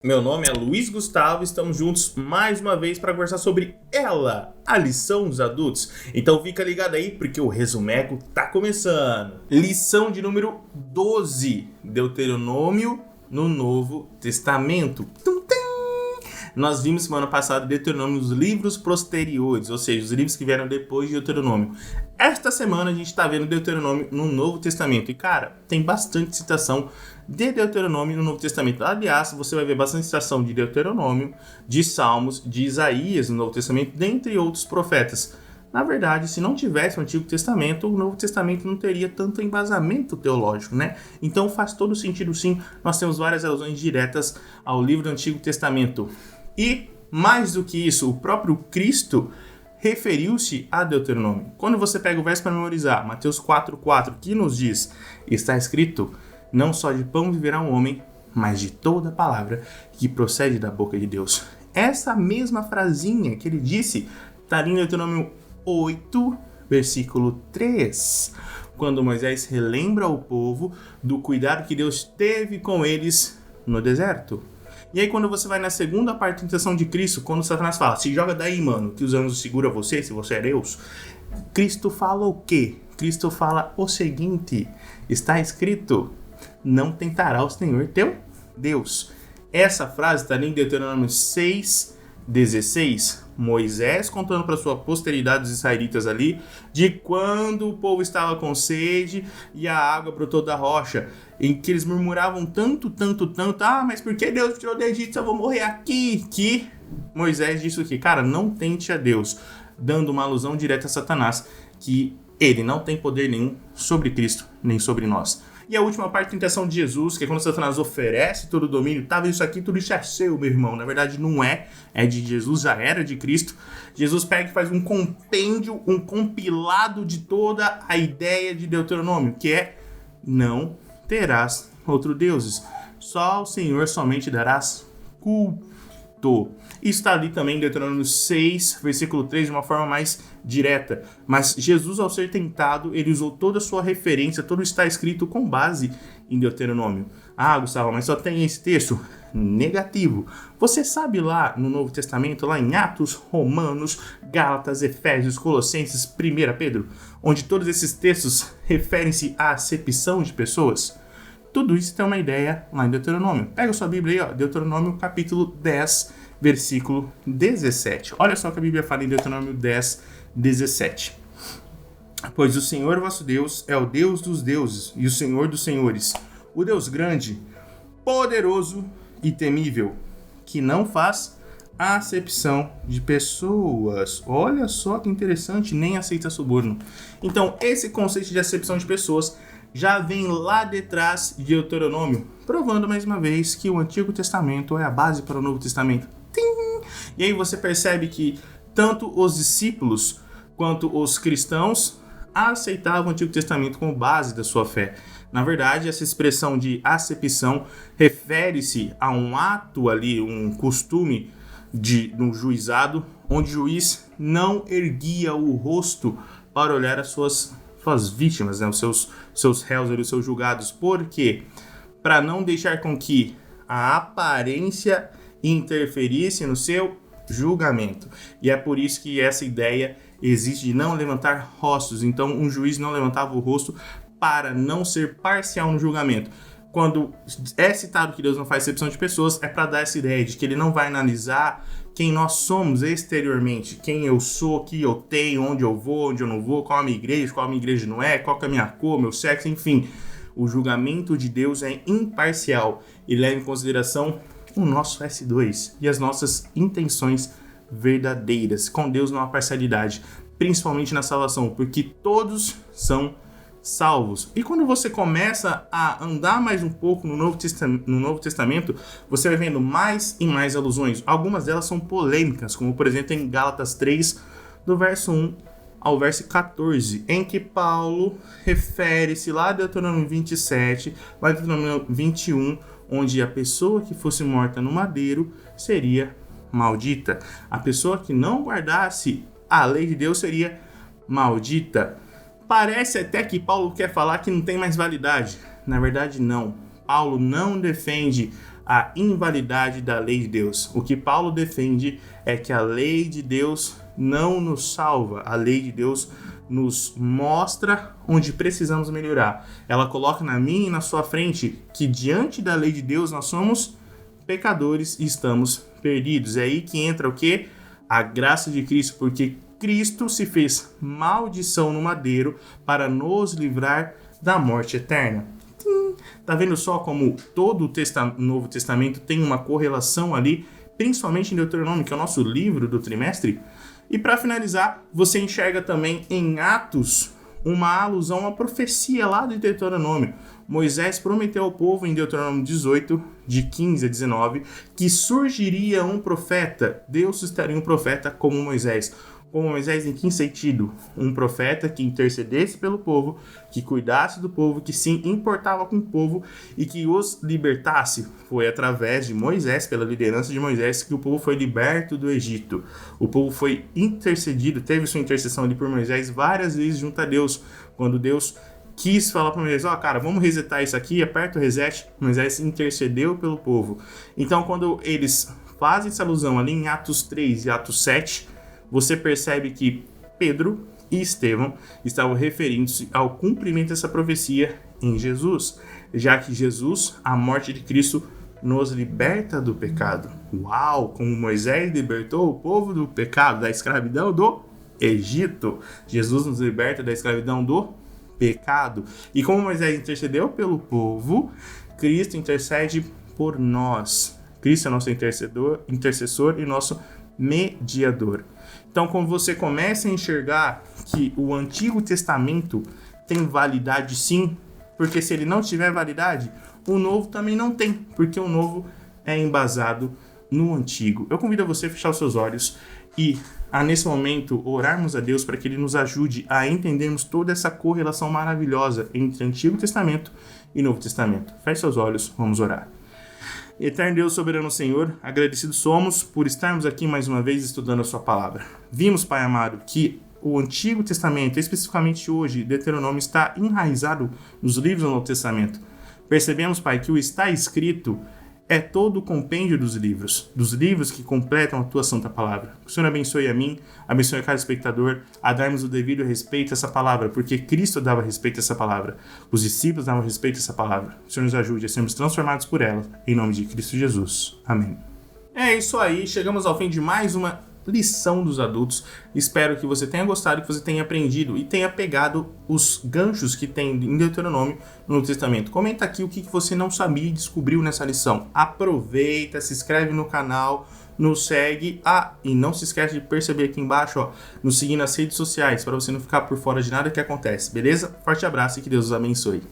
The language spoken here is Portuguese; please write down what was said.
Meu nome é Luiz Gustavo, estamos juntos mais uma vez para conversar sobre ela, a lição dos adultos. Então fica ligado aí porque o Resumeco tá começando. Lição de número 12, Deuteronômio no Novo Testamento. Nós vimos semana passada Deuteronômio nos livros posteriores, ou seja, os livros que vieram depois de Deuteronômio. Esta semana a gente está vendo Deuteronômio no Novo Testamento. E cara, tem bastante citação de Deuteronômio no Novo Testamento. Aliás, você vai ver bastante citação de Deuteronômio, de Salmos, de Isaías no Novo Testamento, dentre outros profetas. Na verdade, se não tivesse o Antigo Testamento, o Novo Testamento não teria tanto embasamento teológico, né? Então faz todo sentido sim, nós temos várias alusões diretas ao livro do Antigo Testamento. E, mais do que isso, o próprio Cristo referiu-se a Deuteronômio. Quando você pega o verso para memorizar, Mateus 4,4, que nos diz, está escrito, não só de pão viverá um homem, mas de toda palavra que procede da boca de Deus. Essa mesma frasinha que ele disse está ali em Deuteronômio 8, versículo 3, quando Moisés relembra ao povo do cuidado que Deus teve com eles no deserto. E aí quando você vai na segunda parte da tentação de Cristo, quando Satanás fala, se joga daí, mano, que os anjos seguram você, se você é Deus, Cristo fala o quê? Cristo fala o seguinte, está escrito, não tentará o Senhor teu Deus. Essa frase está em Deuteronômio 6:16, Moisés contando para sua posteridade dos israelitas ali, de quando o povo estava com sede e a água brotou da rocha, em que eles murmuravam tanto, mas por que Deus tirou do Egito, eu vou morrer aqui, que Moisés disse o quê? Cara, não tente a Deus, dando uma alusão direta a Satanás, que ele não tem poder nenhum sobre Cristo, nem sobre nós. E a última parte da tentação de Jesus, que é quando Satanás oferece todo o domínio, tá vendo isso aqui, tudo isso é seu, meu irmão. Na verdade não é de Jesus, já era de Cristo. Jesus pega e faz um compêndio, um compilado de toda a ideia de Deuteronômio, que é, não terás outros deuses, só ao Senhor somente darás culto. Isso está ali também em Deuteronômio 6, versículo 3, de uma forma mais direta. Mas Jesus, ao ser tentado, ele usou toda a sua referência, tudo está escrito com base em Deuteronômio. Ah, Gustavo, mas só tem esse texto? Negativo. Você sabe lá no Novo Testamento, lá em Atos, Romanos, Gálatas, Efésios, Colossenses, 1 Pedro, onde todos esses textos referem-se à acepção de pessoas? Tudo isso tem uma ideia lá em Deuteronômio. Pega a sua Bíblia aí, ó, Deuteronômio capítulo 10, versículo 17. Olha só o que a Bíblia fala em Deuteronômio 10, 17. Pois o Senhor vosso Deus é o Deus dos deuses e o Senhor dos senhores, o Deus grande, poderoso e temível, que não faz acepção de pessoas. Olha só que interessante, nem aceita suborno. Então, esse conceito de acepção de pessoas já vem lá de trás de Deuteronômio, provando mais uma vez que o Antigo Testamento é a base para o Novo Testamento. Tim! E aí você percebe que tanto os discípulos quanto os cristãos aceitavam o Antigo Testamento como base da sua fé. Na verdade, essa expressão de acepção refere-se a um ato ali, um costume no juizado, onde o juiz não erguia o rosto para olhar as suas vítimas, né, os seus réus, os seus julgados. Por quê? Para não deixar com que a aparência interferisse no seu julgamento. E é por isso que essa ideia existe de não levantar rostos. Então, um juiz não levantava o rosto para não ser parcial no julgamento. Quando é citado que Deus não faz acepção de pessoas, é para dar essa ideia de que ele não vai analisar quem nós somos exteriormente, quem eu sou, o que eu tenho, onde eu vou, onde eu não vou, qual a minha igreja não é, qual que é a minha cor, meu sexo, enfim. O julgamento de Deus é imparcial e leva em consideração o nosso S2 e as nossas intenções verdadeiras. Com Deus não há parcialidade, principalmente na salvação, porque todos são salvos. E quando você começa a andar mais um pouco no Novo Testamento, você vai vendo mais e mais alusões. Algumas delas são polêmicas, como por exemplo em Gálatas 3, do verso 1 ao verso 14, em que Paulo refere-se lá a Deuteronômio 27, lá a Deuteronômio 21, onde a pessoa que fosse morta no madeiro seria maldita. A pessoa que não guardasse a lei de Deus seria maldita. Parece até que Paulo quer falar que não tem mais validade. Na verdade, não. Paulo não defende a invalidade da lei de Deus. O que Paulo defende é que a lei de Deus não nos salva, a lei de Deus nos mostra onde precisamos melhorar. Ela coloca na minha e na sua frente que diante da lei de Deus nós somos pecadores e estamos perdidos. É aí que entra o quê? A graça de Cristo, porque Cristo se fez maldição no madeiro para nos livrar da morte eterna. Tá vendo só como todo o Novo Testamento tem uma correlação ali, principalmente em Deuteronômio, que é o nosso livro do trimestre? E para finalizar, você enxerga também em Atos uma alusão a uma profecia lá de Deuteronômio. Moisés prometeu ao povo em Deuteronômio 18, de 15 a 19, que surgiria um profeta, Deus suscitaria um profeta como Moisés. Como Moisés, em que sentido? Um profeta que intercedesse pelo povo, que cuidasse do povo, que se importava com o povo e que os libertasse. Foi através de Moisés, pela liderança de Moisés, que o povo foi liberto do Egito. O povo foi intercedido, teve sua intercessão ali por Moisés várias vezes junto a Deus. Quando Deus quis falar para Moisés, cara, vamos resetar isso aqui, aperta o reset, Moisés intercedeu pelo povo. Então, quando eles fazem essa alusão ali em Atos 3 e Atos 7, você percebe que Pedro e Estevão estavam referindo-se ao cumprimento dessa profecia em Jesus, já que Jesus, a morte de Cristo, nos liberta do pecado. Uau! Como Moisés libertou o povo do pecado, da escravidão do Egito, Jesus nos liberta da escravidão do pecado. E como Moisés intercedeu pelo povo, Cristo intercede por nós. Cristo é nosso intercessor e nosso mediador. Então, quando você começa a enxergar que o Antigo Testamento tem validade sim, porque se ele não tiver validade, o Novo também não tem, porque o Novo é embasado no Antigo. Eu convido você a fechar os seus olhos e, nesse momento, orarmos a Deus para que Ele nos ajude a entendermos toda essa correlação maravilhosa entre Antigo Testamento e Novo Testamento. Feche seus olhos, vamos orar. Eterno Deus, soberano Senhor, agradecidos somos por estarmos aqui mais uma vez estudando a sua palavra. Vimos, Pai amado, que o Antigo Testamento, especificamente hoje, Deuteronômio, está enraizado nos livros do Novo Testamento. Percebemos, Pai, que o está escrito é todo o compêndio dos livros que completam a tua santa palavra. Que o Senhor abençoe a mim, abençoe a cada espectador, a darmos o devido respeito a essa palavra, porque Cristo dava respeito a essa palavra, os discípulos davam respeito a essa palavra. Que o Senhor nos ajude a sermos transformados por ela, em nome de Cristo Jesus. Amém. É isso aí, chegamos ao fim de mais uma lição dos adultos. Espero que você tenha gostado, que você tenha aprendido e tenha pegado os ganchos que tem em Deuteronômio no Novo Testamento. Comenta aqui o que você não sabia e descobriu nessa lição. Aproveita, se inscreve no canal, nos segue. E não se esquece de perceber aqui embaixo, nos seguir nas redes sociais, para você não ficar por fora de nada que acontece, beleza? Forte abraço e que Deus os abençoe.